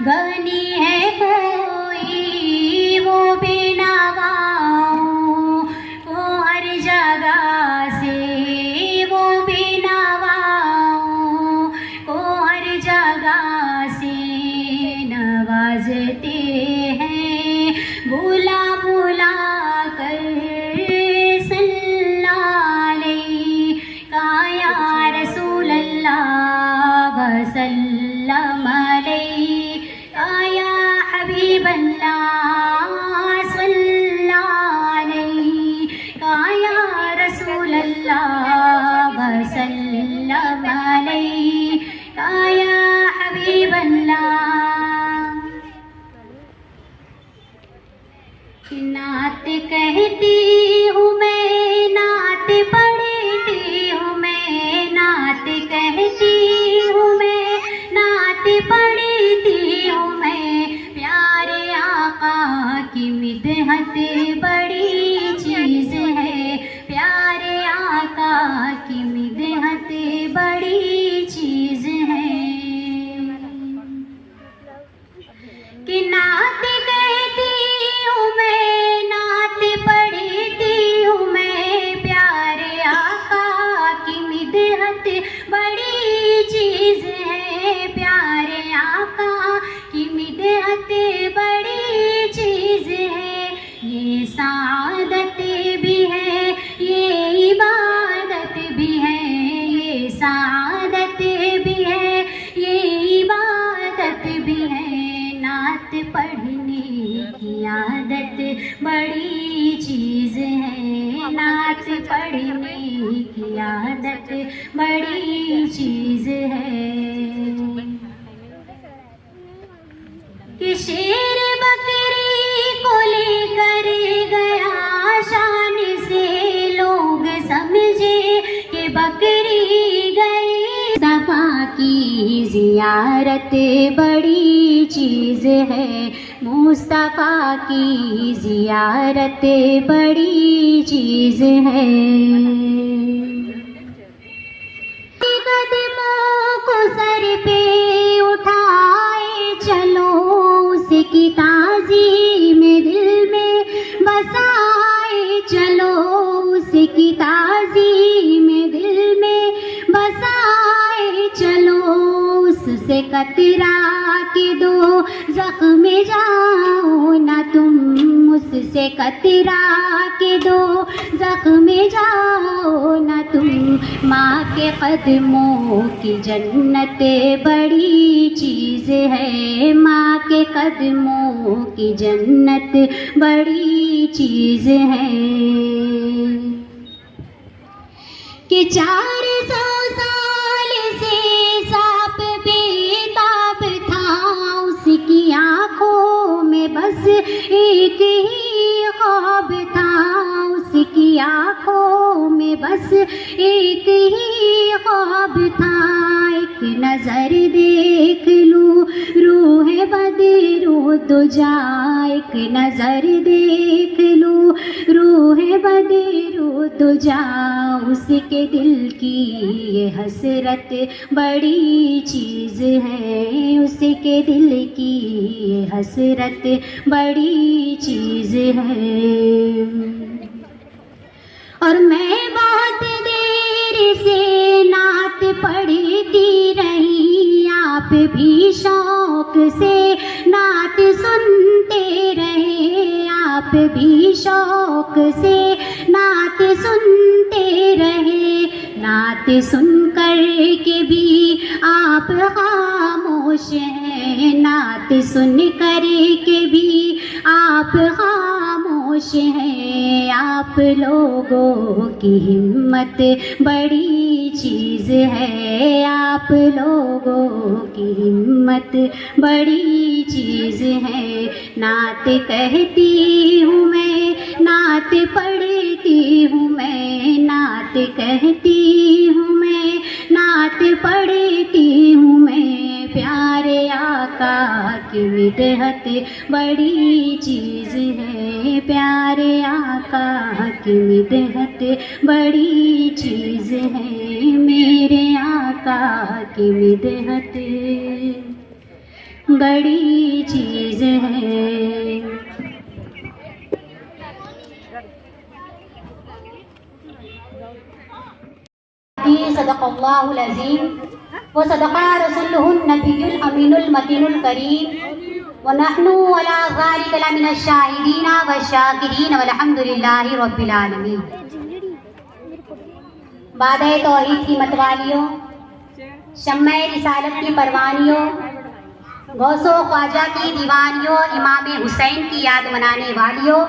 गनी है कोई वो बेनवाओं को हर जगह से, वो बेनवाओं को हर जगह से नवाजते हैं बुला बुला कर सल्लल्लाहु अलैका या रसूल अल्लाह वसल्लम अलैका या हबीब अल्लाह सल्लल्लाहु अलैका या रसूल अल्लाह वसल्लम अलैका या हबीब अल्लाह। नात कहती हूँ मैं, नात पढ़ती हूँ मैं, नात कहती हूँ मैं, नात पढ़ती हूँ मैं। प्यारे आका की मिदहत बड़ी चीज़ है, प्यारे आका की मिदहत बड़ी चीज़ है। कि नात कहती हूँ मैं, नात पढ़ती हूँ मैं। प्यारे आका की मिदहत बड़ी चीज़ है, प्यारे आका की मिदहत बड़ी चीज़ है। ये सादत भी है, ये इबादत भी है, ये सादत भी है, ये इबादत भी है। नात पढ़ने की आदत बड़ी चीज़ है, नात पढ़ने की आदत बड़ी चीज़ है। कि शेर बकरी को लेकर गया शान से, लोग समझे कि बकरी गई। मुस्तफा की ज़ियारत बड़ी चीज़ है, मुस्तफा की ज़ियारत बड़ी चीज़ है। कदमों को सर पे उठाए चलो, उसकी ताज़ीम दिल में बसाए चलो, उसकी ताज़ीम दिल में बसाए चलो। उससे कतरा के दो ज़ख्म जाओ ना तुम, उससे कतरा के दो ज़ख्म जाओ ना तुम। माँ के कदमों की जन्नत बड़ी चीज़ है, माँ के कदमों की जन्नत बड़ी चीज़ है। कि 400 साल से सांप बेताब था, उसकी आँखों में बस एक ही ख्वाब था, उसकी आँखों में बस एक ही ख्वाब था। एक नज़र देख लूँ रूह बदरू दुजा, एक नज़र देख लूँ रूह बदरू दुजा। उसके दिल की ये हसरत बड़ी चीज़ है, उसके दिल की ये हसरत बड़ी चीज़ है। और मैं बहुत देर से नात पढ़ती रही, आप भी शौक से नात सुनते रहे, आप भी शौक से नात सुनते रहे। नात सुनकर के भी आप खामोश हैं, नात सुन कर के भी आप खामोश हैं। आप लोगों की हिम्मत बड़ी चीज़ है, आप लोगों की हिम्मत बड़ी चीज़ है। नात कहती हूँ मैं, नात पढ़ती हूँ मैं, नात कहती हूँ मैं, नात पढ़ती हूँ मैं। प्यारे आका की मिदहत बड़ी चीज़ है, प्यारे आका की मिदहत बड़ी चीज़ है। मेरे आका की मिदहत बड़ी चीज है। सदक़ल्लाहुल अज़ीम व सदक़ा रसूलुहुन नबियुल अमीनुल मतीनुल करीम व नहनु अला ज़ालिका लमिनश शाहिदीन व शाकिरीन वल्हम्दुलिल्लाहि रब्बिल आलमीन। बादए तौहीद की मतवालियों, शम्मे रिसालत की परवानियों, गौसो ख्वाजा की दीवानियों, इमाम हुसैन की याद मनाने वालियों,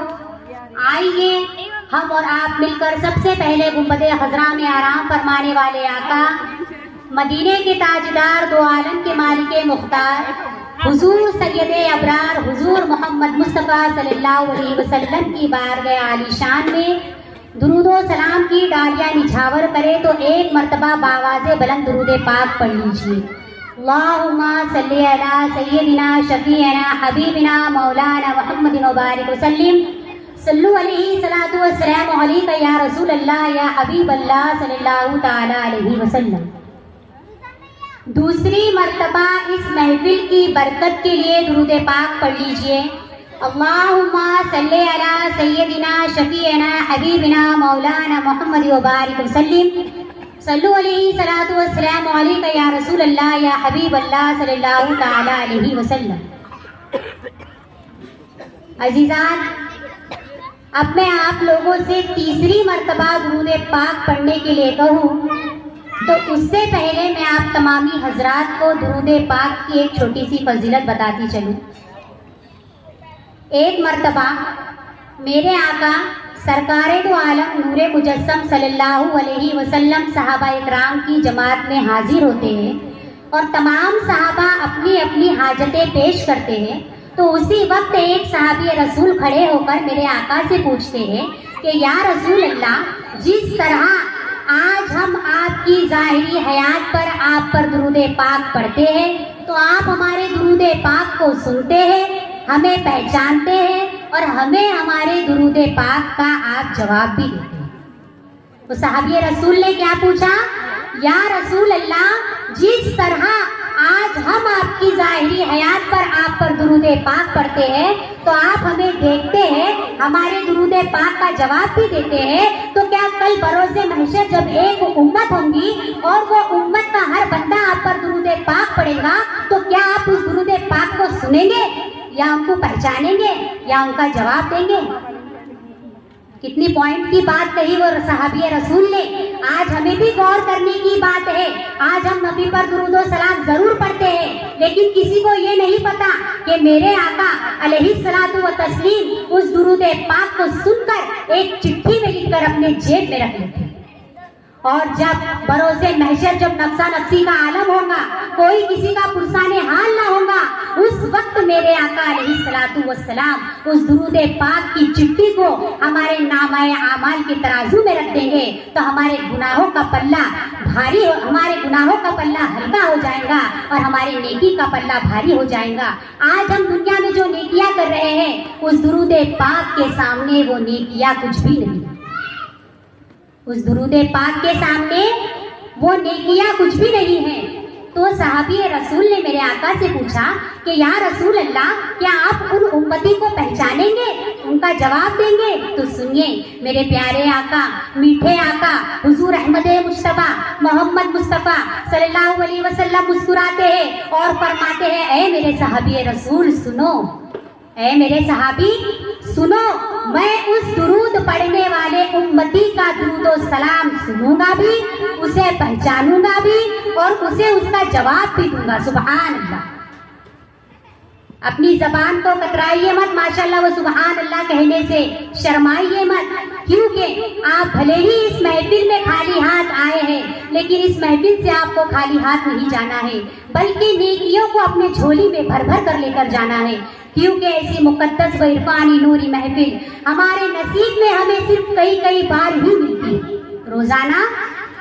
आइए हम और आप मिलकर सबसे पहले गुंबदे खज़रा में आराम फरमाने वाले आका, मदीने के ताजदार, दो आलम के मालिक मुख्तार, हुजूर सैयदे अबरार हुजूर मोहम्मद मुस्तफ़ा सल्लल्लाहु अलैहि वसल्लम की बारगाह आलीशान में दुरूदो सलाम की डालियाँ निछावर करे तो एक मर्तबा बावाज़े बुलंद दुरूद पाक पढ़ लीजिए। अल्लाहुम्मा सल्ली अला सय्यदिना शफीअना हबीबिना मौलाना मुहम्मदिन व बारिक वसल्लिम सल्लु अलैहि सलातु वस्सलामु अलैका या रसूल अल्लाह या हबीब अल्लाह सल्लल्लाहु तआला अलैहि वसल्लम। दूसरी मर्तबा इस महफिल की बरकत के लिए दुरूद पाक पढ़ लीजिए। अल्लाहुम्मा सल्ली अला सय्यदिना शफीअना हबीबिना मौलाना मुहम्मद व बारिक वसल्लिम सल्लु अलैहि सलातु वस्सलामु अलैका या रसूल अल्लाह या हबीब अल्लाह सल्लल्लाहु तआला अलैहि वसल्लम। अजीजान, अब मैं आप लोगों से तीसरी मर्तबा दुरूद पाक पढ़ने के लिए कहूँ तो उससे पहले मैं आप तमामी हजरात को दुरूद पाक की एक छोटी सी फजीलत बताती चलूँ। एक मर्तबा मेरे आका सरकारे दो आलम नूरे मुजस्सम सल्लल्लाहु अलैहि वसल्लम सहाबा इकराम की जमात में हाजिर होते हैं और तमाम सहाबा अपनी अपनी हाजतें पेश करते हैं। तो उसी वक्त एक सहाबी रसूल खड़े होकर मेरे आका से पूछते हैं कि या रसूल अल्लाह, जिस तरह आज हम आपकी ज़ाहिरी हयात पर आप पर दुरूद पाक पढ़ते हैं तो आप हमारे दुरूद पाक को सुनते हैं, हमें पहचानते हैं और हमें हमारे दुरूद पाक का आप जवाब भी देते हैं। तो सहाबी रसूल ने क्या पूछा? या रसूल अल्लाह, जिस तरह आज हम आपकी ज़ाहिरी हयात पर आप पर दुरूद पाक पढ़ते हैं तो आप हमें देखते हैं, हमारे दुरूद पाक का जवाब भी देते हैं, तो क्या कल बरोज़े महशर जब एक उम्मत होंगी और वो उम्मत का हर बंदा आप पर दुरूद पाक पढ़ेगा तो क्या आप उस दुरूद पाक को सुनेंगे या उनको पहचानेंगे या उनका जवाब देंगे? कितनी पॉइंट की बात कही वो सहाबी रसूल ने। आज हमें भी गौर करने की बात है। आज हम नबी पर दुरूद और सलाम जरूर पढ़ते हैं, लेकिन किसी को ये नहीं पता कि मेरे आका अलैहिस्सलातु व तस्लीम उस दुरूद पाक को सुनकर एक चिट्ठी में लिखकर अपने जेब में रख लेते हैं। और जब बरोज़े महशर जब नफ्सा नफ्सी का आलम होगा, कोई किसी का पुरसाने हाल ना होगा, उस वक्त मेरे आका अलैहिस्सलातु वस्सलाम उस दुरूद पाक की चिट्ठी को हमारे नामाए आमाल के तराजू में रख देंगे तो हमारे गुनाहों का पल्ला भारी, हमारे गुनाहों का पल्ला हल्का हो जाएगा और हमारे नेकी का पल्ला भारी हो जाएगा। आज हम दुनिया में जो नेकियां कर रहे हैं उस दुरूद पाक के सामने वो नेकियां कुछ भी नहीं। उस दुरूद पाक के सामने वो नेकियां कुछ भी नहीं है। तो सहाबी रसूल ने मेरे आका से पूछा कि या रसूल अल्लाह, क्या आप उन उम्मती को पहचानेंगे, उनका जवाब देंगे? तो सुनिए मेरे प्यारे आका, मीठे आका हुजूर अहमद मुस्तफ़ा मोहम्मद मुस्तफ़ा सल्लल्लाहु अलैहि वसल्लम मुस्कुराते हैं और फरमाते हैं, ऐ मेरे सहाबी रसूल सुनो, ऐ मेरे सहाबी सुनो, मैं उस दुरूद पढ़ने वाले उम्मती का दुरूद और सलाम सुनूंगा भी, उसे पहचानूंगा भी और उसे उसका जवाब भी दूंगा। सुभान अल्लाह। अपनी जबान को कतराइए मत, माशाल्लाह व सुभान अल्लाह कहने से शर्माइए मत, क्योंकि आप भले ही इस महफिल में खाली हाथ आए हैं, लेकिन इस महफिल से आपको खाली हाथ नहीं जाना है, बल्कि नेकियों को अपने झोली में भर भर कर लेकर जाना है। क्योंकि ऐसी मुकद्दस व इरफानी नूरी महफिल हमारे नसीब में हमें सिर्फ कई कई बार ही मिलती, रोजाना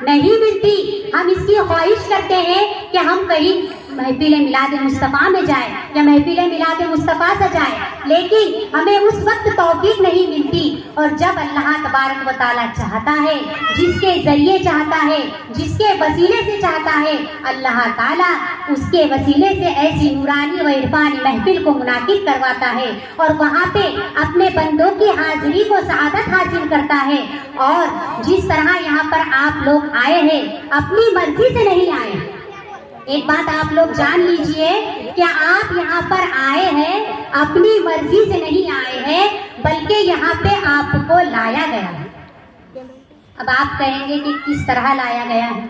नहीं मिलती। हम इसकी ख्वाहिश करते हैं कि हम कहीं महफिल मिलाद मुस्तफ़ा में जाए या महफिल मिलाद मुस्तफ़ा सजाए, लेकिन हमें उस वक्त तौफीक नहीं मिलती। और जब अल्लाह तबारक व तआला चाहता है, जिसके जरिए चाहता है, जिसके वसीले से चाहता है, अल्लाह ताला उसके वसीले से ऐसी नूरानी व इरफानी महफिल को मुनाकिद करवाता है और वहाँ पे अपने बंदों की हाजिरी को सआदत हासिल करता है। और जिस तरह यहाँ पर आप लोग आए हैं, अपनी मर्जी से नहीं आए। एक बात आप लोग जान लीजिए, क्या आप यहाँ पर आए हैं अपनी मर्जी से नहीं आए हैं, बल्कि यहाँ पे आपको लाया गया है। अब आप कहेंगे कि किस तरह लाया गया है?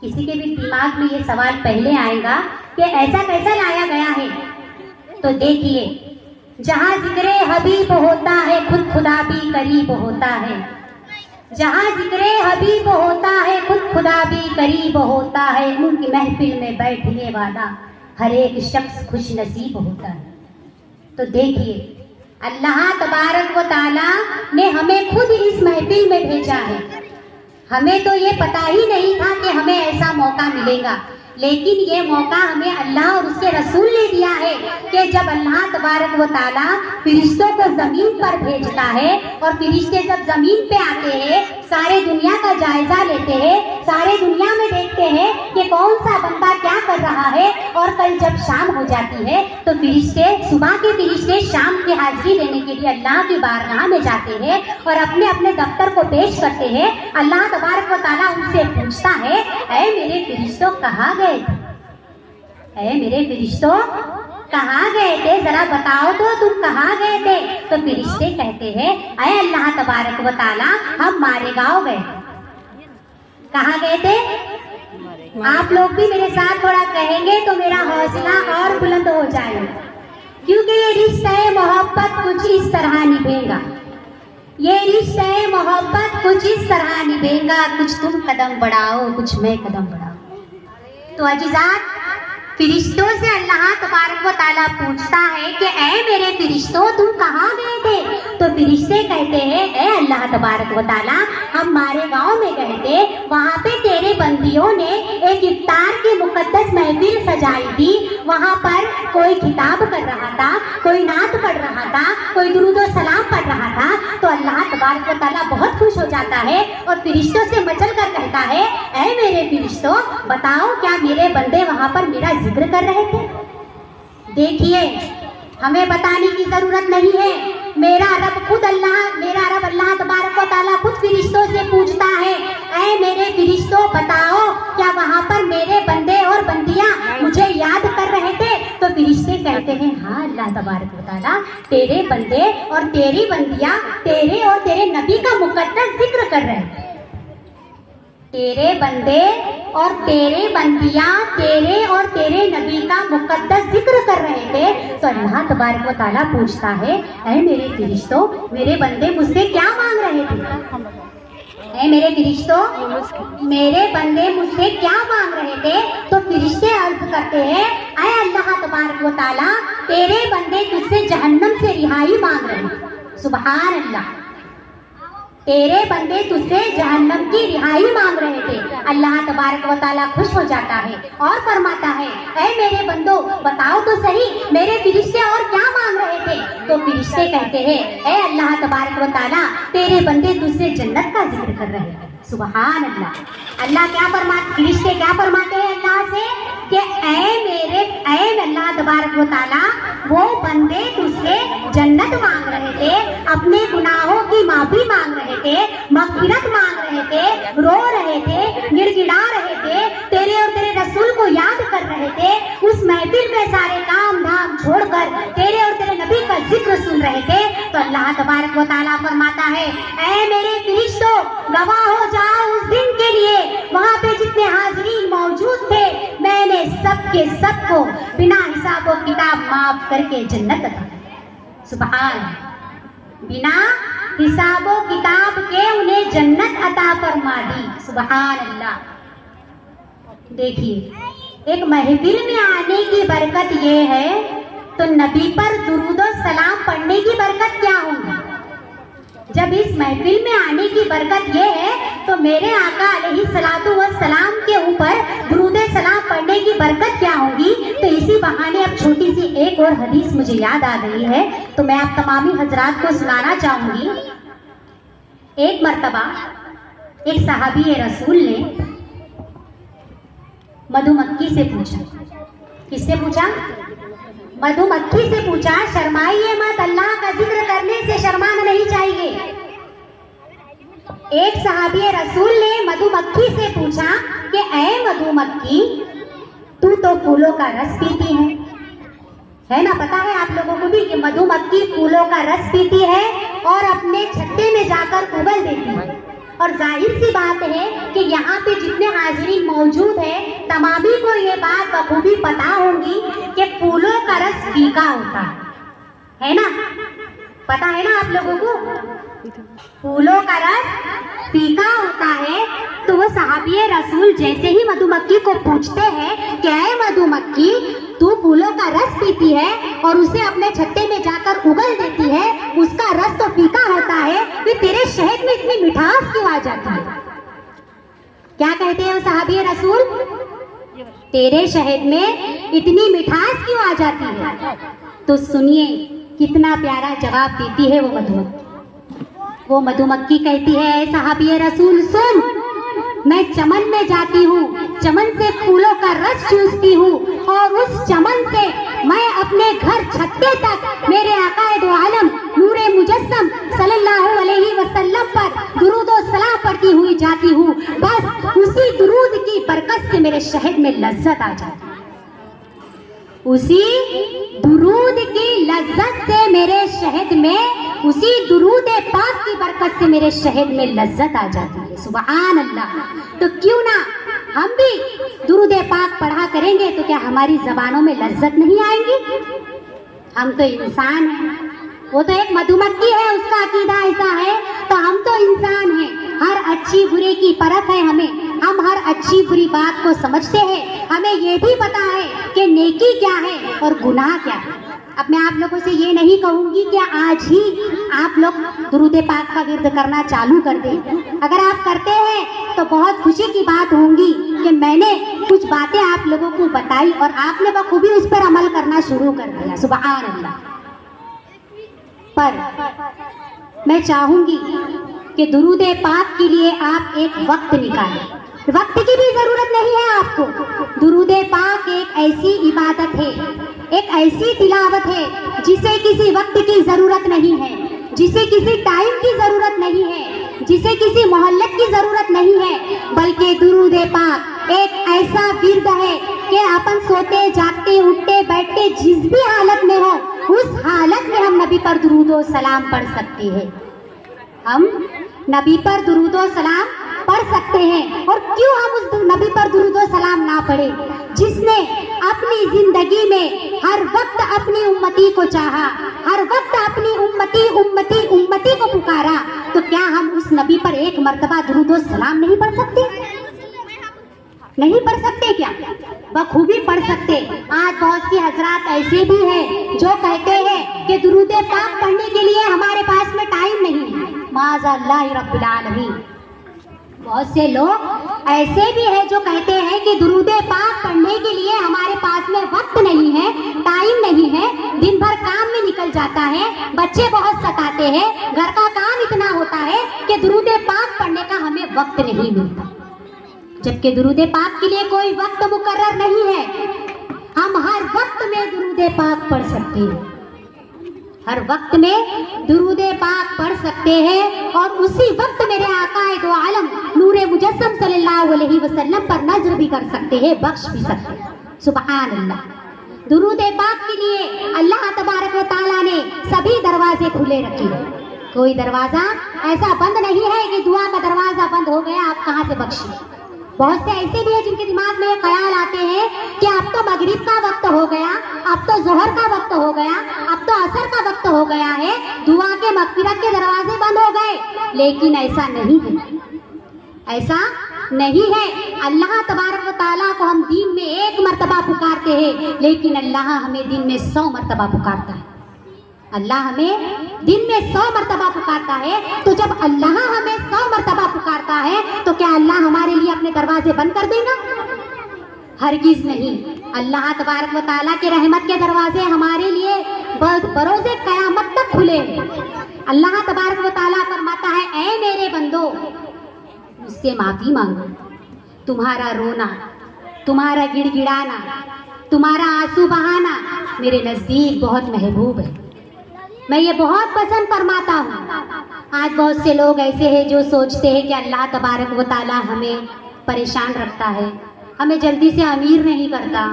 किसी के भी दिमाग में ये सवाल पहले आएगा कि ऐसा कैसा लाया गया है। तो देखिए, जहाँ जिक्रे हबीब होता है, खुद खुदा भी करीब होता है। जहाँ जिक्रे हबीब होता है, खुद खुदा भी करीब होता है। उनकी महफिल में बैठने वाला हर एक शख्स खुश नसीब होता है। तो देखिए, अल्लाह तबारक व ताला ने हमें खुद इस महफिल में भेजा है। हमें तो ये पता ही नहीं था कि हमें ऐसा मौका मिलेगा, लेकिन ये मौका हमें अल्लाह और उसके रसूल ने दिया है कि जब अल्लाह तबारक व ताला फरिश्तों को ज़मीन पर भेजता है और फरिश्ते जब ज़मीन पे आते हैं, सारे दुनिया का जायज़ा लेते हैं, सारे दुनिया में देखते हैं कि कौन सा बंदा क्या कर रहा है। और कल जब शाम हो जाती है तो फरिश्ते, सुबह के फरिश्ते शाम की हाजिरी देने के लिए अल्लाह की बारगाह में जाते हैं और अपने अपने दफ्तर को पेश करते हैं। अल्लाह तबारक व ताला उनसे पूछता है, ऐ मेरे फरिश्तों कहाँ गए थे? ऐ मेरे फरिश्तों कहाँ गए थे, जरा बताओ तो तुम कहाँ गए थे? तो फरिश्ते कहते हैं, ऐ अल्लाह तबारक व ताला, हम मारेगांव गए। कहाँ गए थे? आप लोग भी मेरे साथ थोड़ा कहेंगे तो मेरा हौसला और बुलंद हो जाएगा, क्योंकि ये रिश्ता है मोहब्बत कुछ इस तरह निभेगा। ये रिश्ता है मोहब्बत कुछ इस तरह निभेगा, कुछ तुम कदम बढ़ाओ, कुछ मैं कदम बढ़ाओ। तो अजीज़ात, फरिश्तों से अल्लाह तबारक व ताला पूछता है कि ऐ मेरे फरिश्तों तुम कहाँ गए थे? तो फरिश्ते कहते हैं, ऐ अल्लाह तबारक व ताला, हम मारेगांव में गए थे। वहाँ पे तेरे बंदियों ने एक इफ्तार की मुकद्दस महफिल सजाई थी। वहाँ पर कोई खिताब कर रहा था, कोई नात पढ़ रहा था, कोई दुरूद व सलाम पढ़ रहा था। तो अल्लाह तबारक व ताला बहुत खुश हो जाता है और फरिश्तों से मचल कर कहता है, ऐ मेरे फरिश्तों बताओ, क्या मेरे बंदे वहाँ पर मेरा जिक्र कर रहे थे? देखिए, हमें बताने की जरूरत नहीं है, मेरा रब अल्लाह तबारक व ताला खुद फरिश्तों से पूछता है, ऐ मेरे फरिश्तों बताओ, क्या वहाँ पर मेरे बंदे और बंदियाँ मुझे याद कर रहे थे? तो फरिश्ते कहते हैं, हाँ अल्लाह तबारक व ताला, तेरे बंदे और तेरी बंदियाँ तेरे और तेरे नबी का मुकद्दस जिक्र कर रहे हैं। तेरे बंदे और तेरे बंदियाँ तेरे और तेरे नबी का मुकद्दस जिक्र कर रहे थे। तो अल्लाह तबारक व ताला पूछता है, ऐ मेरे फरिश्तों, मेरे बंदे मुझसे क्या मांग रहे थे? ऐ मेरे फरिश्तों, मेरे बंदे मुझसे क्या मांग रहे थे? तो फरिश्ते अर्ज करते हैं, ऐ अल्लाह तबारक व ताला, तेरे बंदे तुझसे जहन्नम से रिहाई मांग रहे हैं। सुभान अल्लाह, तेरे बंदे तुझसे जहन्नम की रिहाई मांग रहे थे। अल्लाह तबारक व ताला खुश हो जाता है और फरमाता है, ऐ मेरे बंदो बताओ तो सही, मेरे फरिश्ते और क्या मांग रहे थे? तो फरिश्ते कहते हैं, ऐ अल्लाह तबारक व ताला, तेरे बंदे तुझसे जन्नत का जिक्र कर रहे हैं। सुभान अल्लाह, अल्लाह क्या फरमाते, फरिश्ते क्या फरमाते हैं अल्लाह से कि ऐ अल्लाह तबारक व ताला, वो बंदे तुझसे जन्नत मांग रहे थे, अपने गुनाहों की माफी मांग रहे थे, मग़फ़िरत मांग रहे थे, रो रहे थे, गिड़गिड़ा रहे थे, तेरे और तेरे रसूल को याद कर रहे थे। उस महफिल में सारे काम धाम छोड़कर तेरे और तेरे नबी का जिक्र सुन रहे थे। तो अल्लाह तबारक व ताला फरमाता है, ऐ मेरे फरिश्तों गवाह हो जाओ उस दिन के लिए, वहाँ पे जितने हाज़रीन मौजूद थे, मैंने सबके सबको बिना हिसाब व किताब माफ करके जन्नत अता की। सुभान, बिना हिसाबो किताब के उन्हें जन्नत अता फरमा दी। सुभान अल्लाह। देखिए, एक महफिल में आने की बरकत ये है, तो नबी पर दुरूद और सलाम पढ़ने की बरकत क्या होगी? जब इस महफिल में आने की बरकत ये है, तो मेरे आका अलैहि सलातु व सलाम के ऊपर दुरूद सलाम पढ़ने की बरकत क्या बहाने अब छोटी सी एक और हदीस मुझे याद आ गई है, तो मैं आप तमामी हजरात को सुनाना चाहूंगी। एक मर्तबा एक सहाबी रसूल ने मधुमक्खी से पूछा। किससे पूछा? मधुमक्खी से पूछा। शर्माइए मत, अल्लाह का जिक्र करने से शर्माना नहीं चाहिए। एक सहाबी रसूल ने मधुमक्खी से पूछा कि ऐ मधुमक्खी, तू तो फूलों का रस पीती है ना? पता है आप लोगों को भी कि मधुमक्खी फूलों का रस पीती है और अपने छत्ते में जाकर उबल देती है। और जाहिर सी बात है कि यहाँ पे जितने हाजिरीन मौजूद हैं, तमामी को ये बात बखूबी पता होगी कि फूलों का रस फीका होता है ना? पता है ना आप लोगों को? फूलों का रस फीका होता है। तो वो सहाबी रसूल जैसे ही मधुमक्खी को पूछते हैं, क्या है मधुमक्खी, तू फूलों का रस पीती है और उसे अपने छत्ते में जाकर उगल देती है, उसका रस तो फीका होता है, फिर तेरे शहद में इतनी मिठास क्यों आ जाती है? क्या कहते हैं वो सहाबी रसूल? तेरे शहद में इतनी मिठास क्यों आ जाती है? तो सुनिए कितना प्यारा जवाब देती है वो मधुमक्खी। वो मधुमक्खी कहती है, सहाबी रसूल सुन, मैं चमन में जाती हूँ, चमन से फूलों का रस चूसती हूँ और उस चमन से मैं अपने घर छत्ते तक मेरे आकाए दो आलम नूरे मुजस्सम सल्लल्लाहु अलैहि वसल्लम पर दुरूद और सलाम पढ़ती हुई जाती हूँ। बस उसी दुरूद की बरकत से मेरे शहद में लज्जत आ जाती है। उसी दुरूद की लज्जत से मेरे शहद में, उसी दुरूद पाक की बरकत से मेरे शहद में लज्जत आ जाती है। सुभान अल्लाह। तो क्यों ना हम भी दुरूद पाक पढ़ा करेंगे, तो क्या हमारी जबानों में लज्जत नहीं आएंगी? हम तो इंसान हैं, वो तो एक मधुमक्खी है, उसका अकीदा ऐसा है, तो हम तो इंसान हैं। हर अच्छी बुरे की परख है हमें, हम हर अच्छी बुरी बात को समझते हैं। हमें ये भी पता है कि नेकी क्या है और गुनाह क्या है। अब मैं आप लोगों से ये नहीं कहूँगी कि आज ही आप लोग दुरूद पाक का विर्द करना चालू कर दें। अगर आप करते हैं तो बहुत खुशी की बात होगी कि मैंने कुछ बातें आप लोगों को बताई और आपने बखूबी उस पर अमल करना शुरू कर दिया। सुभान अल्लाह। पर मैं चाहूँगी कि दुरूद पाक के लिए आप एक वक्त निकालें। वक्त की भी जरूरत नहीं है आपको। दुरूद पाक एक ऐसी इबादत है, एक ऐसी तिलावत है जिसे किसी वक्त की जरूरत नहीं है, जिसे किसी टाइम की जरूरत नहीं है, जिसे किसी मोहल्लत की जरूरत नहीं है, बल्कि दुरूद पाक एक ऐसा विर्द है कि अपन सोते जागते उठते बैठते जिस भी हालत में हो, उस हालत में हम नबी पर दुरूद और सलाम पढ़ सकते हैं। हम नबी पर दुरूद और सलाम पढ़ सकते हैं। और क्यों हम उस नबी पर दुरूद और सलाम ना पढ़े जिसने अपनी जिंदगी में हर वक्त अपनी उम्मती को चाहा, हर वक्त अपनी उम्मती उम्मती उम्मती को पुकारा? तो क्या हम उस नबी पर एक मर्तबा दुरूद और सलाम नहीं पढ़ सकते? नहीं पढ़ सकते क्या? बखूबी पढ़ सकते। आज बहुत सी हजरात ऐसे भी हैं जो कहते हैं कि दुरूद पाक पढ़ने के लिए हमारे पास में टाइम नहीं है। माज़अल्लाह रब्बिल आलमीन। बहुत से लोग ऐसे भी हैं जो कहते हैं कि दुरूद पाक पढ़ने के लिए हमारे पास में वक्त नहीं है, टाइम नहीं है, दिन भर काम में निकल जाता है, बच्चे बहुत सताते हैं, घर का काम इतना होता है कि दुरूद पाक पढ़ने का हमें वक्त नहीं मिलता। जबकि दुरूद पाक के लिए कोई वक्त मुकर्रर नहीं है। हम हर वक्त में दुरूद पाक पढ़ सकते हैं, हर वक्त में दुरूद पाक पढ़ सकते हैं और उसी वक्त मेरे आकाए दो आलम नूरे मुजस्सम सल्लल्लाहु अलैहि वसल्लम पर नजर भी कर सकते हैं, बख्श भी सकते हैं। सुभान अल्लाह। दुरूद पाक के लिए अल्लाह तबारक व तआला ने सभी दरवाजे खुले रखे हैं। कोई दरवाजा ऐसा बंद नहीं है कि दुआ का दरवाजा बंद हो गया, आप कहाँ से बख्शिए। बहुत से ऐसे भी है जिनके दिमाग में ये ख्याल आते हैं कि अब तो मगरिब का वक्त हो गया, अब तो जोहर का वक्त हो गया, अब तो असर का वक्त हो गया है, दुआ के मगफिरत के दरवाजे बंद हो गए। लेकिन ऐसा नहीं है, ऐसा नहीं है। अल्लाह तबारक व तआला को हम दिन में एक मर्तबा पुकारते हैं, लेकिन अल्लाह हमें दिन में 100 मर्तबा पुकारता है। अल्लाह हमें दिन में 100 मर्तबा पुकारता है। तो जब अल्लाह हमें 100 मर्तबा पुकारता है तो क्या अल्लाह हमारे लिए अपने दरवाजे बंद कर देगा? हरगिज नहीं। अल्लाह तबारक व तआला के रहमत के दरवाजे हमारे लिए बरोज़े क़यामत तक खुले हैं। अल्लाह तबारक व तआला फरमाता है, ऐ मेरे बंदो मुझसे माफ़ी मांगो। तुम्हारा रोना, तुम्हारा गिड़गिड़ाना, तुम्हारा आंसू बहाना मेरे नज़दीक बहुत महबूब है, मैं ये बहुत पसंद फरमाता हूँ। आज बहुत से लोग ऐसे हैं जो सोचते हैं कि अल्लाह तबारक व तआला हमें परेशान रखता है, हमें जल्दी से अमीर नहीं करता,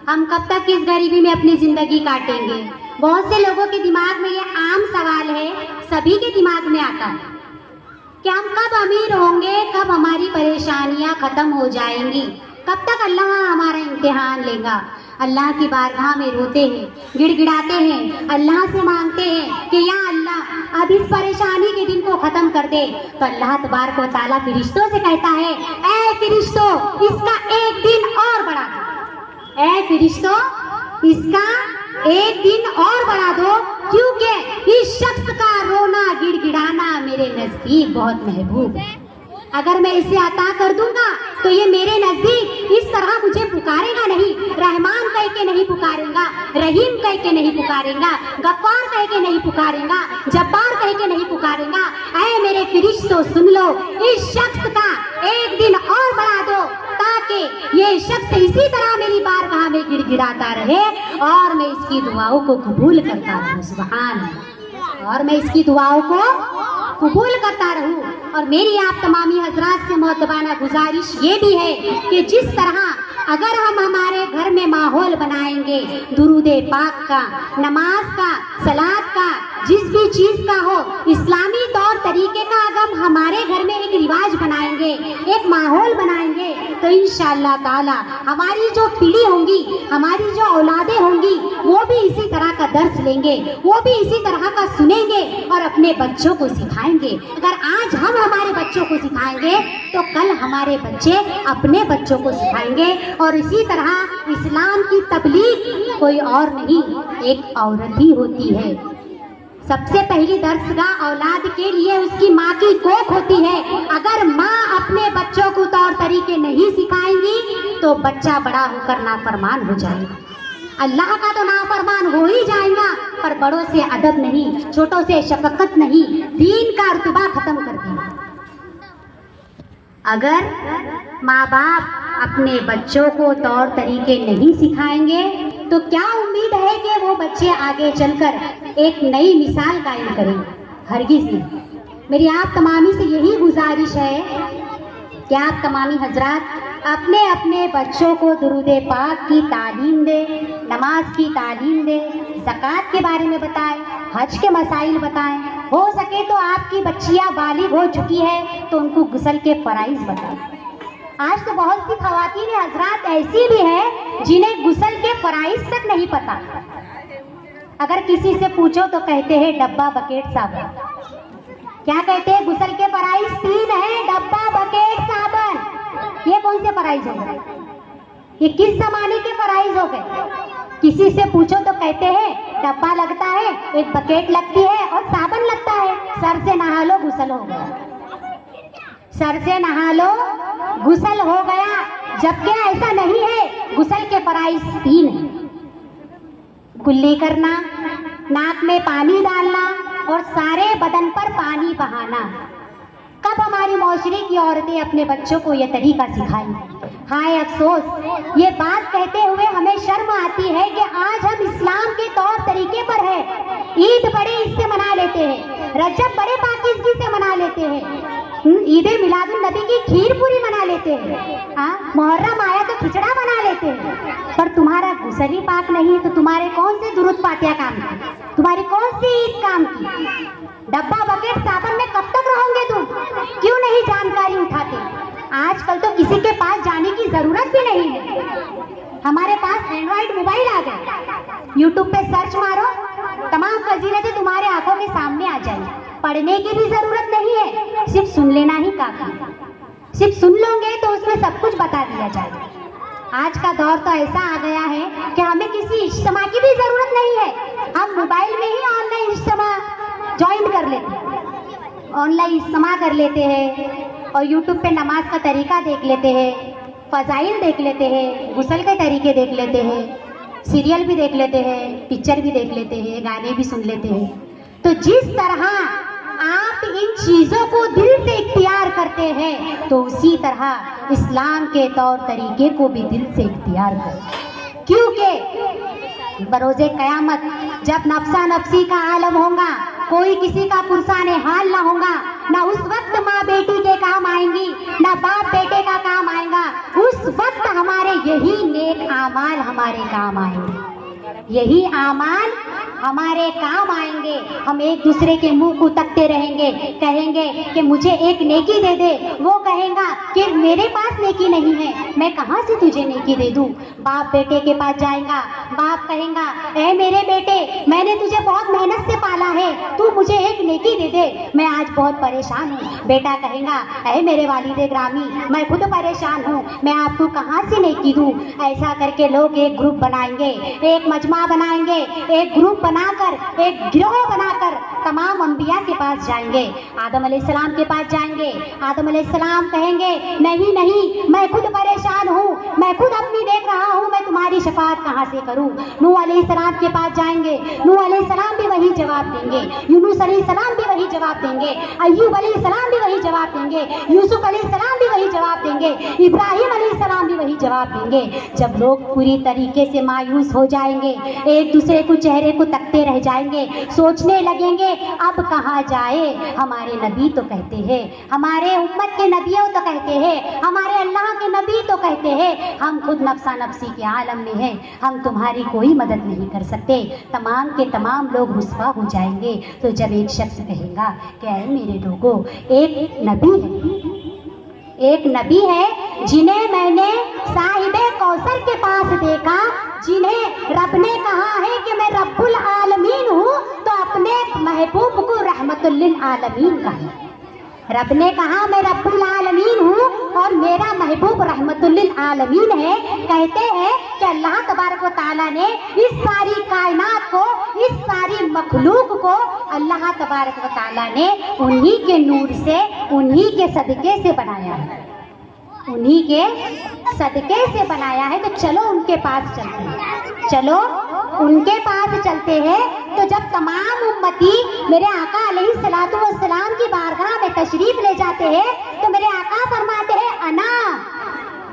हम कब तक इस गरीबी में अपनी ज़िंदगी काटेंगे। बहुत से लोगों के दिमाग में ये आम सवाल है, सभी के दिमाग में आता है कि हम कब अमीर होंगे, कब हमारी परेशानियाँ ख़त्म हो जाएंगी, कब तक अल्लाह हमारा इम्तिहान लेगा। अल्लाह की बारगाह में रोते हैं, गिड़गिड़ाते हैं, अल्लाह से मांगते हैं कि या अल्लाह अब इस परेशानी के दिन को ख़त्म कर दे। तो अल्लाह तबारक व तआला फरिश्तों से कहता है, ऐ फरिश्तों इसका एक दिन और बढ़ा दो, ऐ फरिश्तों इसका एक दिन और बढ़ा दो, क्योंकि इस शख्स का रोना गिड़गिड़ाना मेरे नज़दीक बहुत महबूब है। अगर मैं इसे अता कर दूंगा तो ये मेरे नज़दीक इस तरह मुझे पुकारेगा नहीं, रहमान कह के नहीं पुकारेगा, रहीम कह के नहीं पुकारेगा, गफ्फार कह के नहीं पुकारेगा, जब्बार कह के नहीं पुकारेगा। ऐ मेरे फरिश्तों सुन लो, इस शख्स का एक दिन और बढ़ा दो ताकि ये शख्स इसी तरह मेरी बारगाह में गिड़गिड़ाता रहे और मैं इसकी दुआओं को कबूल करता रहूं। सुभान अल्लाह। और मैं इसकी दुआओं को कबूल करता रहूं। और मेरी आप तमामी हजरात से मोहतबाना गुजारिश ये भी है कि जिस तरह अगर हम हमारे घर में माहौल बनाएंगे दुरूदे पाक का, नमाज का, सलात का, जिस भी चीज़ का हो, इस्लामी तौर तरीके का अगर हम हमारे घर में एक रिवाज बनाएंगे, एक माहौल बनाएंगे, तो इंशाअल्लाह ताला हमारी जो पीढ़ी होंगी, हमारी जो औलादें होंगी, वो भी इसी तरह का दर्स लेंगे, वो भी इसी तरह का सुनेंगे और अपने बच्चों को सिखाएंगे। अगर आज हम हमारे बच्चों को सिखाएंगे तो कल हमारे बच्चे अपने बच्चों को सिखाएंगे। और इसी तरह इस्लाम की तबलीग कोई और नहीं, एक औरत ही होती है। सबसे पहली दर्सगाह औलाद के लिए उसकी माँ की कोख होती है। अगर माँ अपने बच्चों को तौर तरीके नहीं सिखाएंगी तो बच्चा बड़ा होकर नाफरमान हो जाएगा। अल्लाह का तो नाफरमान हो ही जाएगा, पर बड़ों से अदब नहीं, छोटों से शफकत नहीं, दीन का रुतबा खत्म कर देगा। अगर माँ बाप अपने बच्चों को तौर तरीके नहीं सिखाएंगे तो क्या उम्मीद है कि वो बच्चे आगे चलकर एक नई मिसाल कायम करेंगे? हरगिज़ नहीं। मेरी आप तमामी से यही गुजारिश है कि आप तमामी हजरात अपने अपने बच्चों को दुरूदे पाक की तालीम दें, नमाज की तालीम दें, ज़कात के बारे में बताएं, हज के मसाइल बताएं। हो सके तो आपकी बच्चियां बालिग हो चुकी है तो उनको गुस्ल के फ़राइज़ बताएं। आज तो बहुत सी ख़वातीन हजरात ऐसी भी है जिन्हें गुस्ल के फ़राइज़ तक नहीं पता। अगर किसी से पूछो तो कहते हैं डब्बा बकेट साबुन। क्या कहते हैं? गुस्ल के फ़राइज़ 3 हैं, डब्बा बकेट साबुन। ये कौन से फ़राइज़ हो गए? ये किस ज़माने के फ़राइज़ हो गए? किसी से पूछो तो कहते हैं डब्बा लगता है, एक बकेट लगती है और साबुन लगता है, सर से नहा लो गुस्ल हो गया, सर से नहा लो गुस्ल हो गया। जबकि ऐसा नहीं है, गुस्ल के फ़राइज़ 3 हैं। कुल्ली करना, नाक में पानी डालना और सारे बदन पर पानी बहाना। कब हमारी माशरे की औरतें अपने बच्चों को ये तरीका सिखाएंगी? हाय अफसोस, ये बात कहते हुए हमें शर्म आती है कि आज हम इस्लाम के तौर तरीके पर है। ईद बड़े इससे मना लेते हैं, रजब बड़े पाकीज़गी से मना लेते हैं, ईद मिलादुन नबी की खीर पूरी मना लेते हैं, हाँ मुहर्रम आया तो खिचड़ा बना लेते हैं, पर तुम्हारा गुस्ल ही पाक नहीं तो तुम्हारे कौन से दुरूद पातिया काम की, तुम्हारी कौन सी ईद काम की? डब्बा बकेट साबुन में कब तक रहोगे तुम? क्यों नहीं जानकारी उठाते? आजकल तो किसी के पास जाने की जरूरत भी नहीं है, हमारे पास एंड्रॉइड मोबाइल आ गए। यूट्यूब पे सर्च मारो, तमाम फजीलतें तुम्हारे आंखों के सामने आ जाएंगी। पढ़ने की भी जरूरत नहीं है, सिर्फ सुन लेना ही काफी। सिर्फ सुन लोगे तो उसमें सब कुछ बता दिया जाएगा। आज का दौर तो ऐसा आ गया है कि हमें किसी इज्तिमा की भी जरूरत नहीं है, हम मोबाइल में ही ऑनलाइन इज्तिमा ज्वाइन कर लेते हैं, ऑनलाइन इज्तिमा कर लेते हैं और यूट्यूब पे नमाज का तरीका देख लेते हैं, फ़ज़ाइल देख लेते हैं, गुस्ल के तरीके देख लेते हैं, सीरियल भी देख लेते हैं, पिक्चर भी देख लेते हैं, गाने भी सुन लेते हैं। तो जिस तरह आप इन चीज़ों को दिल से इख्तियार करते हैं तो उसी तरह इस्लाम के तौर तरीके को भी दिल से इख्तियार करें, क्योंकि बरोज़े क़यामत जब नफ्सा नफ्सी का आलम होगा, कोई किसी का पुरसाने हाल ना होगा, ना उस वक्त माँ बेटी के काम आएंगी, ना बाप बेटे का काम आएगा। उस वक्त हमारे यही नेक आमाल हमारे काम आएंगे, यही आमाल हमारे काम आएंगे। हम एक दूसरे के मुंह को तकते रहेंगे, कहेंगे कि मुझे एक नेकी दे दे, वो कहेगा कि मेरे पास नेकी नहीं है, मैं कहाँ से तुझे नेकी दे दूँ। बाप बेटे के पास जाएगा, बाप कहेगा ए मेरे बेटे, मैंने तुझे बहुत मेहनत से पाला है, तू मुझे एक नेकी दे दे, मैं आज बहुत परेशान हूँ। बेटा कहेगा ए मेरे वालिदे ग्रामी, मैं खुद परेशान हूँ, मैं आपको कहाँ से नेकी दूँ। ऐसा करके लोग एक ग्रुप बनाएंगे, एक मजमा बनाएंगे, एक ग्रुप बनाकर, एक गिरोह बनाकर तमाम अंबिया के पास जाएंगे, आदम अलैहिस्सलाम के पास जाएंगे। आदम अलैहिस्सलाम कहेंगे नहीं नहीं, मैं खुद परेशान हूँ, मैं खुद अपनी देख रहा हूँ, मैं तुम्हारी शफाअत कहाँ से करूँ। नूह अलैहिस्सलाम के पास जाएंगे, नूह अलैहिस्सलाम भी वही जवाब देंगे, यूनुस अलैहिस्सलाम भी वही जवाब देंगे, अय्यूब अलैहिस्सलाम भी वही जवाब देंगे, यूसुफ अलैहिस्सलाम भी वही जवाब देंगे, इब्राहिम अलैहिस्सलाम भी वही जवाब देंगे। जब लोग पूरी तरीके से मायूस हो जाएंगे, एक दूसरे को चेहरे को तकते रह जाएंगे, सोचने लगेंगे अब कहाँ जाए। हमारे नबी तो कहते हैं, हमारे उम्मत के नबियों तो कहते हैं, हमारे अल्लाह के नबी तो कहते हैं हम खुद नफ्सा नफ्सी के आलम में हैं, हम तुम्हारी कोई मदद नहीं कर सकते। तमाम के तमाम लोग रुस्वा हो जाएंगे। तो जब एक शख्स कहेगा कि ऐ मेरे लोगों, एक नबी है, एक नबी है जिन्हें मैंने साहिबे कौसर के पास देखा, जिन्हें रब ने कहा है कि मैं रब्बुल आलमीन हूँ, तो अपने महबूब को रहमतुल लिल आलमीन कहा। रब ने कहा मैं रब्बुल आलमीन हूँ और मेरा महबूब रहमतुल लिल आलमीन है। कहते हैं कि अल्लाह तबारक व तआला ने इस सारी कायनात को, इस सारी मखलूक को अल्लाह तबारक व तआला ने उन्हीं के नूर से, उन्हीं के सदके से बनाया है, उन्हीं के सदके से बनाया है। तो चलो उनके पास चलते हैं, चलो उनके पास चलते हैं। तो जब तमाम उम्मती मेरे आका अलैहिस्सलातु वस्सलाम की बारगाह में तशरीफ ले जाते हैं, तो मेरे आका फरमाते हैं अना,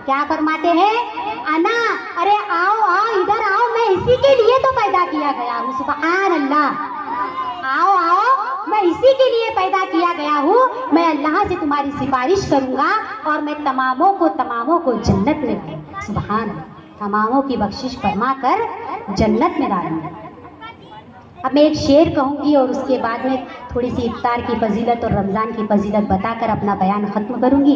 क्या फरमाते हैं? अना, अरे आओ आओ इधर आओ, मैं इसी के लिए तो पैदा किया गया हूँ। सुभान अल्लाह, आओ आओ, मैं इसी के लिए पैदा किया गया हूँ। मैं अल्लाह से तुम्हारी सिफारिश करूँगा और मैं तमामों को जन्नत में डालूंगा। सुभान अल्लाह, तमामों की बख्शिश फरमा कर जन्नत में डालूंगा। अब मैं एक शेर कहूँगी और उसके बाद में थोड़ी सी इफ्तार की फजीलत और रमज़ान की फजीलत बताकर अपना बयान ख़त्म करूँगी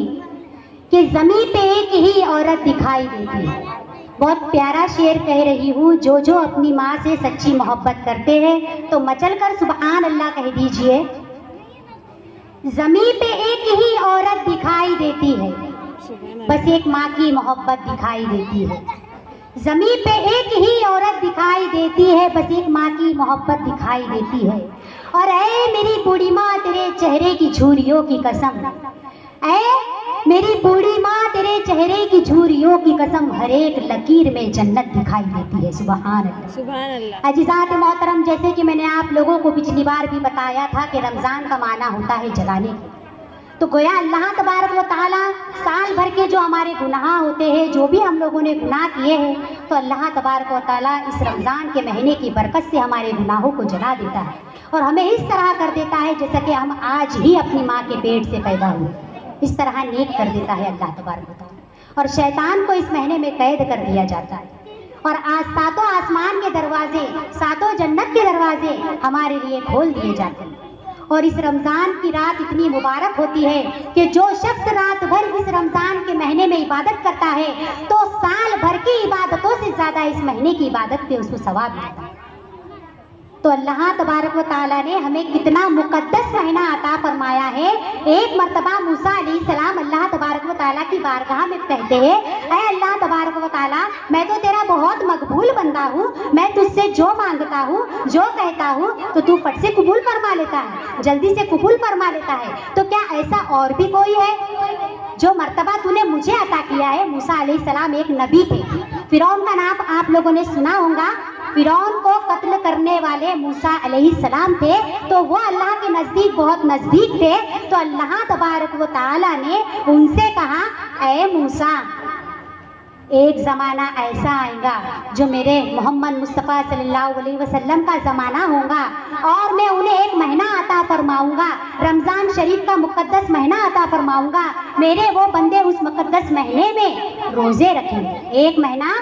कि ज़मीं पे एक ही औरत दिखाई देती है। बहुत प्यारा शेर कह रही हूँ, जो जो अपनी माँ से सच्ची मोहब्बत करते हैं तो मचल कर सुभान अल्लाह कह दीजिए। ज़मीं पे एक ही औरत दिखाई देती है, बस एक माँ की मोहब्बत दिखाई देती है। ज़मीं पे एक ही औरत दिखाई देती है, बस एक माँ की मोहब्बत दिखाई देती है। और ऐ मेरी बूढ़ी माँ तेरे चेहरे की झुर्रियों की कसम, ऐ मेरी बूढ़ी माँ तेरे चेहरे की झुर्रियों की कसम, हर एक लकीर में जन्नत दिखाई देती है। सुभान अल्लाह, सुभान अल्लाह। अजीज़ात मोहतरम, जैसे कि मैंने आप लोगों को पिछली बार भी बताया था कि रमज़ान का माना होता है जलाने की। तो गोया अल्लाह तबारक व तआला साल भर के जो हमारे गुनाह होते हैं, जो भी हम लोगों ने गुनाह किए हैं, तो अल्लाह तबारक व तआला इस रमज़ान के महीने की बरकत से हमारे गुनाहों को जला देता है और हमें इस तरह कर देता है जैसा कि हम आज ही अपनी माँ के पेट से पैदा हुए, इस तरह नेक कर देता है अल्लाह तबारक व तआला। और शैतान को इस महीने में कैद कर दिया जाता है और आज सातों आसमान के दरवाजे, सातों जन्नत के दरवाजे हमारे लिए खोल दिए जाते हैं। और इस रमज़ान की रात इतनी मुबारक होती है कि जो शख्स रात भर इस रमज़ान के महीने में इबादत करता है तो साल भर की इबादतों से ज़्यादा इस महीने की इबादत पे उसको सवाब मिलता है। तो अल्लाह तबारक व तआला ने हमें कितना मुकद्दस महीना अता फरमाया है। एक मरतबा मूसा अलैहिस्सलाम अल्लाह तबारक व तआला की बारगाह में कहते हैं, ऐ अल्लाह तबारक व तआला, मैं तो तेरा बहुत मकबूल बंदा हूँ, मैं तुझसे जो मांगता हूँ, जो कहता हूँ, तो तू फट से कबूल फरमा लेता है, जल्दी से कबूल फरमा लेता है। तो क्या ऐसा और भी कोई है? जो मर्तबा तूने मुझे अता किया है। मूसा अलैहिस्सलाम एक नबी थे। फिरौन का नाम आप लोगों ने सुना होगा। फिरौन को कत्ल करने वाले मूसा अलैहिस्सलाम थे, तो वो अल्लाह के नज़दीक बहुत नज़दीक थे। तो अल्लाह तबारक व तआला ने उनसे कहा, ऐ मूसा, एक ज़माना ऐसा आएगा जो मेरे मोहम्मद मुस्तफ़ा सल्लल्लाहु अलैहि वसल्लम का ज़माना होगा, और मैं उन्हें एक महीना अता फरमाऊँगा, रमज़ान शरीफ का मुक़द्दस महीना अता फरमाऊँगा। मेरे वो बंदे उस मुक़द्दस महीने में रोज़े रखेंगे, एक महीना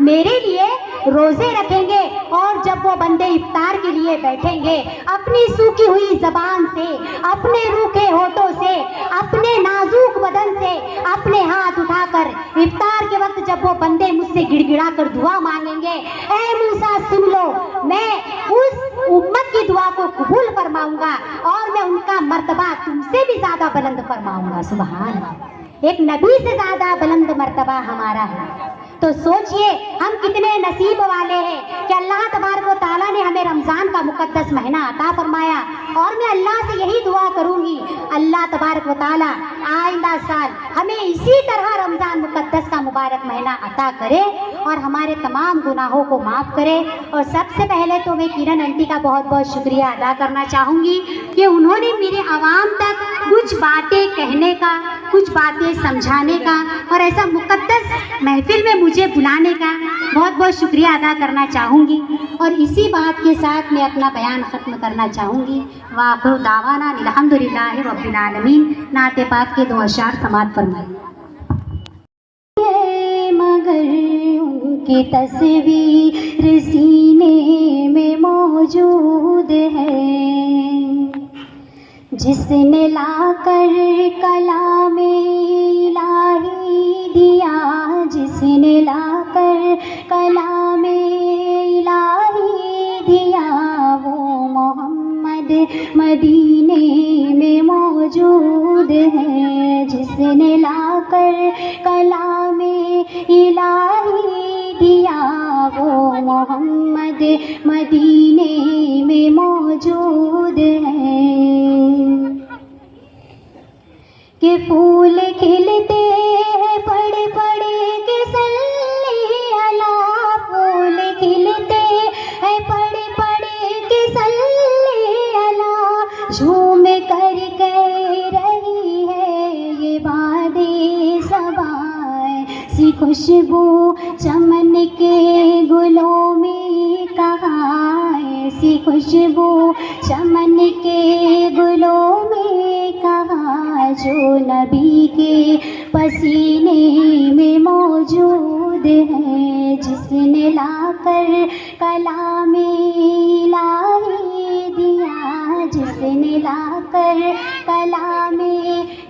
मेरे लिए रोज़े रखेंगे। और जब वो बंदे इफ्तार के लिए बैठेंगे, अपनी सूखी हुई ज़बान से, अपने रूखे होठों से, अपने नाजुक बदन से अपने हाथ उठाकर इफ्तार के वक्त जब वो बंदे मुझसे गिड़गिड़ा कर दुआ मांगेंगे, ऐ मूसा सुन लो, मैं उस उम्मत की दुआ को कबूल फरमाऊंगा और मैं उनका मर्तबा तुमसे भी ज़्यादा बुलंद फरमाऊंगा। सुभान अल्लाह, एक नबी से ज़्यादा बुलंद मर्तबा हमारा है। तो सोचिए हम कितने नसीब वाले हैं कि अल्लाह तबारक व तआला ने हमें रमज़ान का मुक़द्दस महीना अता फरमाया। और मैं अल्लाह से यही दुआ करूंगी, अल्लाह तबारक व तआला आइंदा साल हमें इसी तरह रमज़ान मुक़द्दस का मुबारक महीना अता करे और हमारे तमाम गुनाहों को माफ़ करे। और सबसे पहले तो मैं किरण आंटी का बहुत बहुत शुक्रिया अदा करना चाहूँगी कि उन्होंने मेरे आवाम तक कुछ बातें कहने का, कुछ बातें समझाने का और ऐसा मुक़द्दस महफिल में मुझे बुलाने का बहुत बहुत शुक्रिया अदा करना चाहूँगी। और इसी बात के साथ मैं अपना बयान ख़त्म करना चाहूँगी। वाखिर दावाना अल्हम्दुलिल्लाहि रब्बिल आलमीन। नाते पाक के 2 अशार समाअत फरमाइए। मगर उनकी तस्वीर सीने में मौजूद है, जिसने लाकर कलामे इलाही दिया, जिसने लाकर कलामे इलाही दिया, वो मोहम्मद मदीने में मौजूद है। जिसने लाकर कलामे इलाही दिया, वो मोहम्मद मदीने में मौजूद है। कि फूल खिलते हैं पड़े पड़े के सल्ली अला, फूल खिलते हैं पड़े पड़े के सल्ली अला, झूम कर कह रही है ये वादे सबाए, सी खुशबू चमन के गुलों में कहाँ है, सी खुशबू चमन के गुलों में कहाँ, जो नबी के पसीने में मौजूद है। जिसने लाकर कलामे इलाही दिया, जिसने लाकर कलामे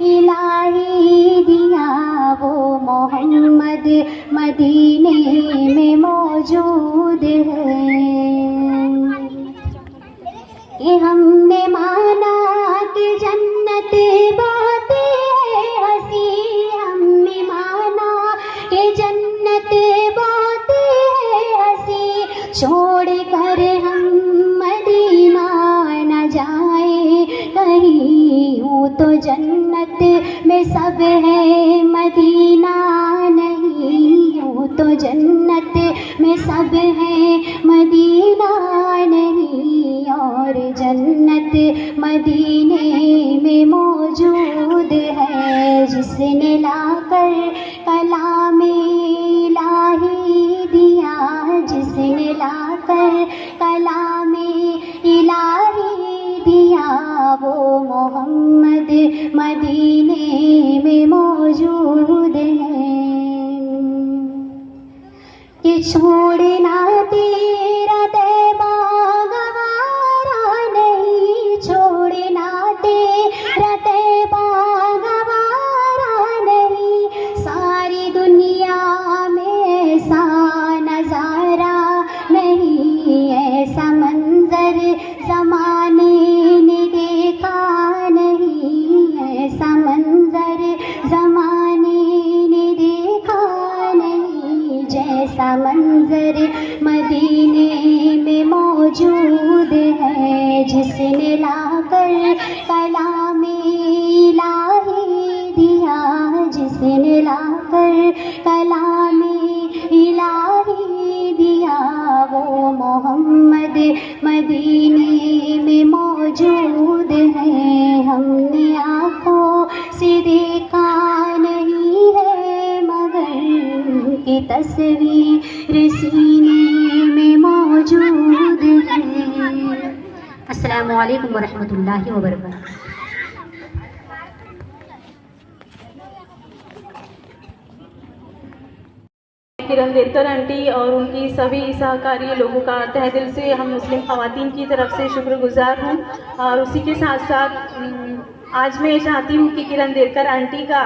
इलाही दिया, वो मोहम्मद मदीने में मौजूद है। कि हमने माना कि जन्नत बात है हसी, हमने माना कि जन्नत बात है हसी, छोड़ कर हम मदीना न जाए कहीं, यूँ तो जन्नत में सब है मदीना नहीं, यूँ तो जन्नत में सब है मदीना नहीं, और जन्नत मदीने में मौजूद है। जिसने लाकर कलामे इलाही दिया, जिसने लाकर कलामे इलाही दिया, वो मोहम्मद मदीने में मौजूद है। कि छोड़ना तेरा तैबा गवारा नहीं, छोड़ना तेरा तैबा गवारा नहीं, सारी दुनिया में ऐसा नज़ारा नहीं, ऐसा मंजर ज़माने ने देखा नहीं, ऐसा मंजर ज़माने ने देखा नहीं, जैसा मंजर मदीने में मौजूद है। जिसने लाकर कलामे इलाही दिया, वो मोहम्मद मदीने में मौजूद है। हमने आँखों से देखा नहीं है मगर की तस्वीर सीने में मौजूद है। अस्सलामु अलैकुम वरहमतुल्लाहि वबरकातुहू। किरण देरकर आंटी और उनकी सभी सहकारी लोगों का तहे दिल से हम मुस्लिम ख़वातीन की तरफ से शुक्रगुजार हूँ। और उसी के साथ साथ आज मैं चाहती हूँ कि किरण देरकर आंटी का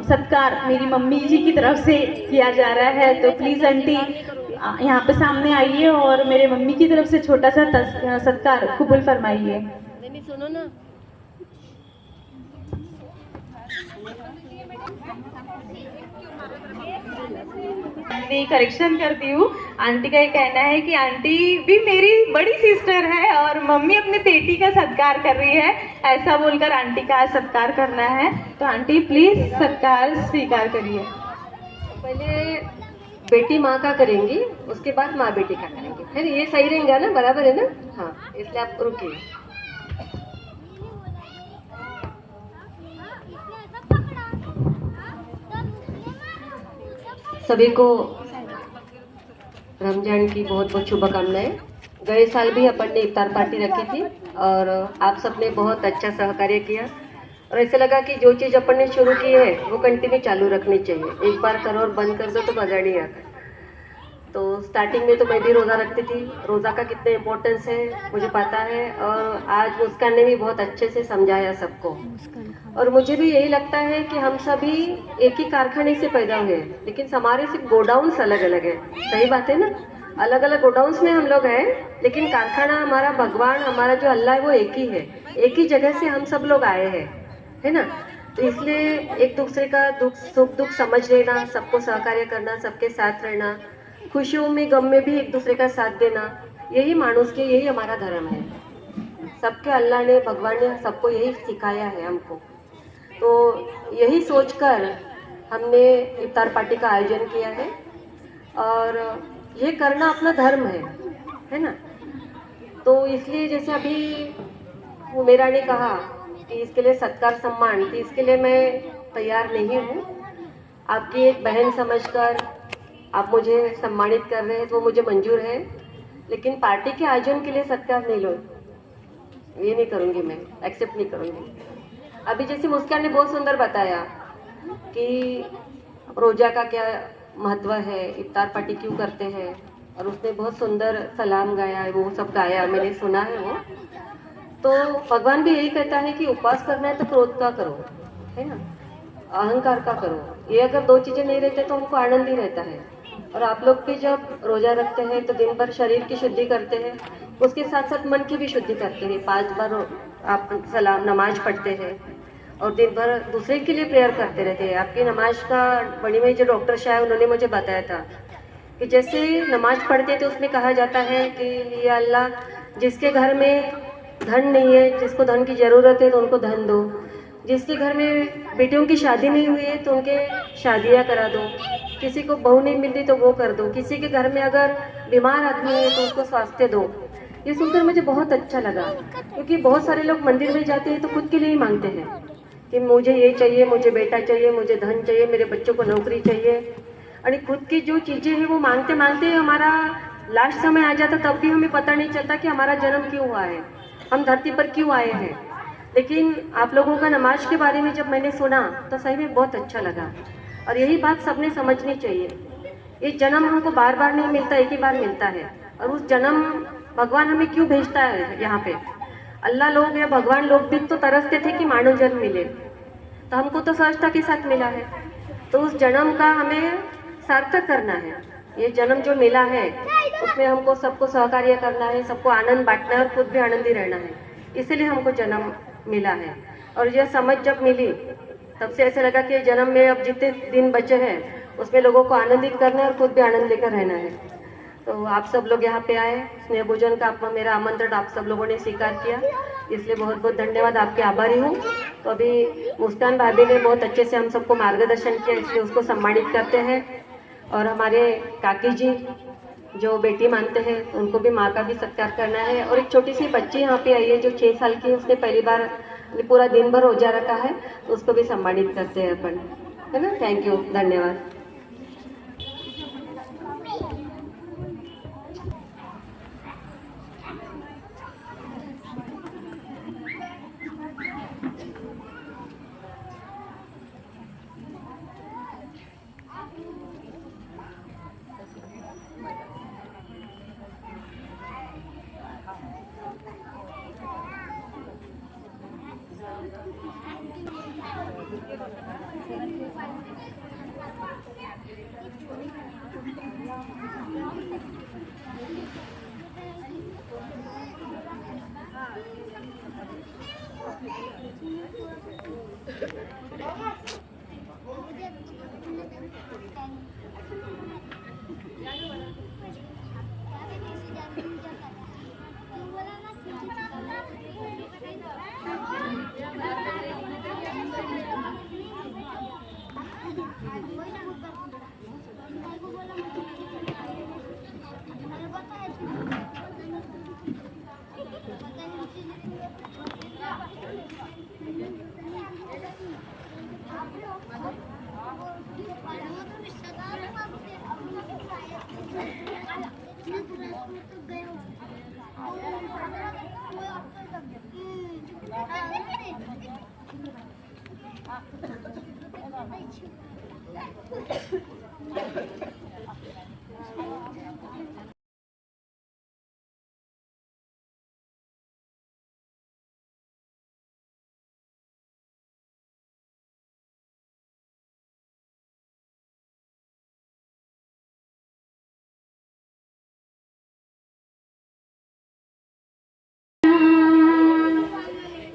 सत्कार मेरी मम्मी जी की तरफ से किया जा रहा है। तो प्लीज़ आंटी यहाँ पे सामने आइए और मेरे मम्मी की तरफ से छोटा सा सत्कार कबूल फरमाइए। सुनो ना, करेक्शन करती हूँ। आंटी का ये कहना है कि आंटी भी मेरी बड़ी सिस्टर है और मम्मी अपने बेटी का सत्कार कर रही है, ऐसा बोलकर आंटी का सत्कार करना है। तो आंटी प्लीज सत्कार स्वीकार करिए। पहले बेटी माँ का करेंगी, उसके बाद माँ बेटी का करेंगे, फिर ये सही रहेगा ना, बराबर है ना? हाँ, इसलिए आप रुकिए। सभी को रमजान की बहुत बहुत शुभकामनाएं। गए साल भी अपन ने इफ्तार पार्टी रखी थी और आप सबने बहुत अच्छा सहकार्य किया और ऐसा लगा कि जो चीज़ अपन ने शुरू की है वो कंटिन्यू चालू रखनी चाहिए। एक बार करो और बंद कर दो तो मज़ा नहीं आता। तो स्टार्टिंग में तो मैं भी रोज़ा रखती थी, रोज़ा का कितना इम्पोर्टेंस है मुझे पता है और आज मुस्कान ने भी बहुत अच्छे से समझाया सबको। और मुझे भी यही लगता है कि हम सभी एक ही कारखाने से पैदा हुए हैं, लेकिन हमारे सिर्फ गोडाउन्स अलग अलग है। सही बात है ना? अलग अलग गोडाउन्स में हम लोग हैं, लेकिन कारखाना हमारा, भगवान हमारा जो अल्लाह है वो एक ही है। एक ही जगह से हम सब लोग आए हैं, है ना? तो इसलिए एक दूसरे का सुख दुख समझ लेना, सबको सहकार्य करना, सबके साथ रहना, खुशियों में गम में भी एक दूसरे का साथ देना, यही मानुस के, यही हमारा धर्म है। सबके अल्लाह ने, भगवान ने सबको यही सिखाया है हमको। तो यही सोचकर हमने इफ्तार पार्टी का आयोजन किया है और ये करना अपना धर्म है ना? तो इसलिए जैसे अभी मेरा ने कहा कि इसके लिए सत्कार सम्मान, तो इसके लिए मैं तैयार नहीं हूँ। आपकी एक बहन समझकर आप मुझे सम्मानित कर रहे हैं तो वो मुझे मंजूर है, लेकिन पार्टी के आयोजन के लिए सत्कार नहीं लो, ये नहीं करूँगी, मैं एक्सेप्ट नहीं करूँगी। अभी जैसे मुस्कान ने बहुत सुंदर बताया कि रोजा का क्या महत्व है, इफ्तार पार्टी क्यों करते हैं, और उसने बहुत सुंदर सलाम गाया है, वो सब गाया, मैंने सुना है वो। तो भगवान भी यही कहता है कि उपवास करना है तो क्रोध का करो, है ना, अहंकार का करो। ये अगर दो चीज़ें नहीं रहते तो हमको आनंद ही रहता है। और आप लोग भी जब रोजा रखते हैं तो दिन भर शरीर की शुद्धि करते हैं, उसके साथ साथ मन की भी शुद्धि करते हैं। 5 बार आप सलाम नमाज पढ़ते हैं और दिन भर दूसरे के लिए प्रेयर करते रहते हैं। आपकी नमाज का बड़ी में जो डॉक्टर शाह उन्होंने मुझे बताया था कि जैसे नमाज पढ़ते तो उसमें कहा जाता है कि या अल्लाह, जिसके घर में धन नहीं है, जिसको धन की ज़रूरत है तो उनको धन दो, जिसके घर में बेटियों की शादी नहीं हुई है तो उनके शादियाँ करा दो, किसी को बहू नहीं मिलती तो वो कर दो, किसी के घर में अगर बीमार आदमी है तो उसको स्वास्थ्य दो। ये सुनकर मुझे बहुत अच्छा लगा, क्योंकि बहुत सारे लोग मंदिर में जाते हैं तो खुद के लिए ही मांगते हैं कि मुझे ये चाहिए, मुझे बेटा चाहिए, मुझे धन चाहिए, मेरे बच्चों को नौकरी चाहिए, और खुद की जो चीज़ें हैं वो मांगते मांगते हमारा लास्ट समय आ जाता, तब भी हमें पता नहीं चलता कि हमारा जन्म क्यों हुआ है, हम धरती पर क्यों आए हैं। लेकिन आप लोगों का नमाज के बारे में जब मैंने सुना तो सही में बहुत अच्छा लगा, और यही बात सबने समझनी चाहिए। ये जन्म हमको बार बार नहीं मिलता, एक ही बार मिलता है, और उस जन्म भगवान हमें क्यों भेजता है यहाँ पे। अल्लाह लोग या भगवान लोग भी तो तरसते थे कि मानव जन्म मिले, तो हमको तो सहजता के साथ मिला है, तो उस जन्म का हमें सार्थक करना है। ये जन्म जो मिला है उसमें हमको सबको सहकार्य करना है, सबको आनंद बांटना है और खुद भी आनंदी रहना है, इसीलिए हमको जन्म मिला है। और यह समझ जब मिली तब से ऐसा लगा कि जन्म में अब जितने दिन बचे हैं उसमें लोगों को आनंदित करना है और खुद भी आनंद लेकर रहना है। तो आप सब लोग यहाँ पे आए, स्नेह भोजन का आप मेरा आमंत्रण आप सब लोगों ने स्वीकार किया, इसलिए बहुत बहुत धन्यवाद, आपके आभारी हूँ। तो अभी मुस्कान भाभी ने बहुत अच्छे से हम सबको मार्गदर्शन किया, इसलिए उसको सम्मानित करते हैं। और हमारे काकी जी जो बेटी मानते हैं उनको भी माँ का भी सत्कार करना है। और एक छोटी सी बच्ची यहाँ पे आई है जो 6 साल की है, उसने पहली बार पूरा दिन भर रोजा रखा है, तो उसको भी सम्मानित करते हैं अपन, है ना। थैंक यू, धन्यवाद।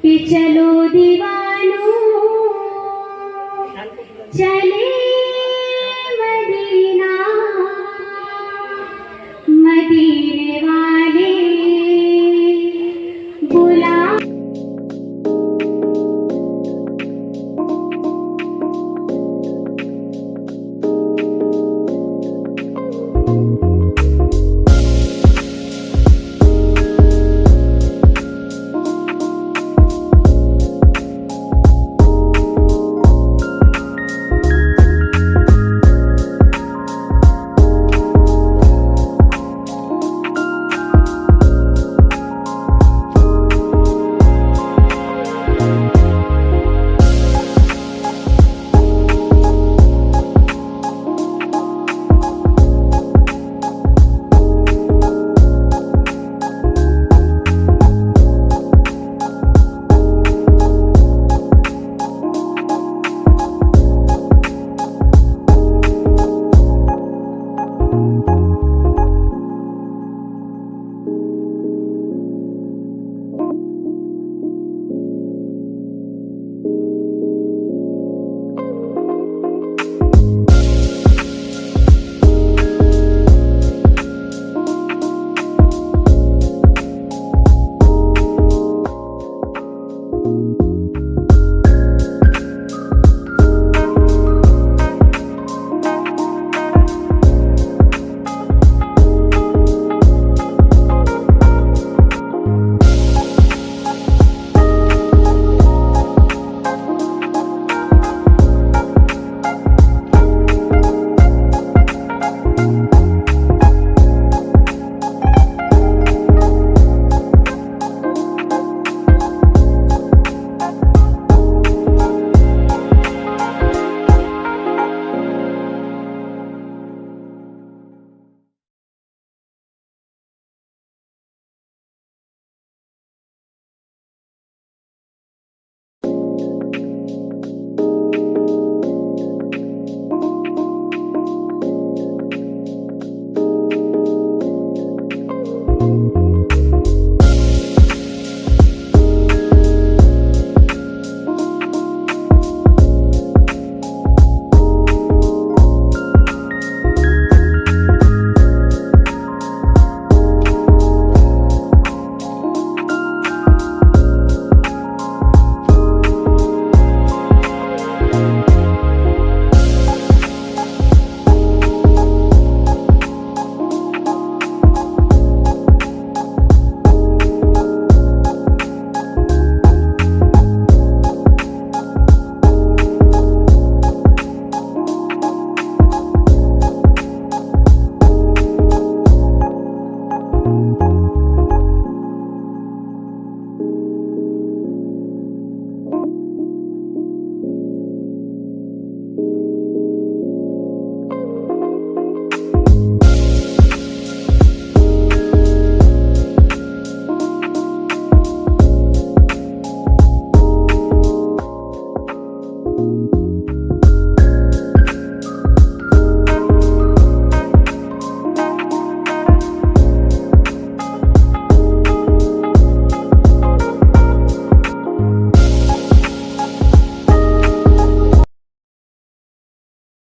कि चलो दीवानों चले मदीना, मदीने वाले बुला। you.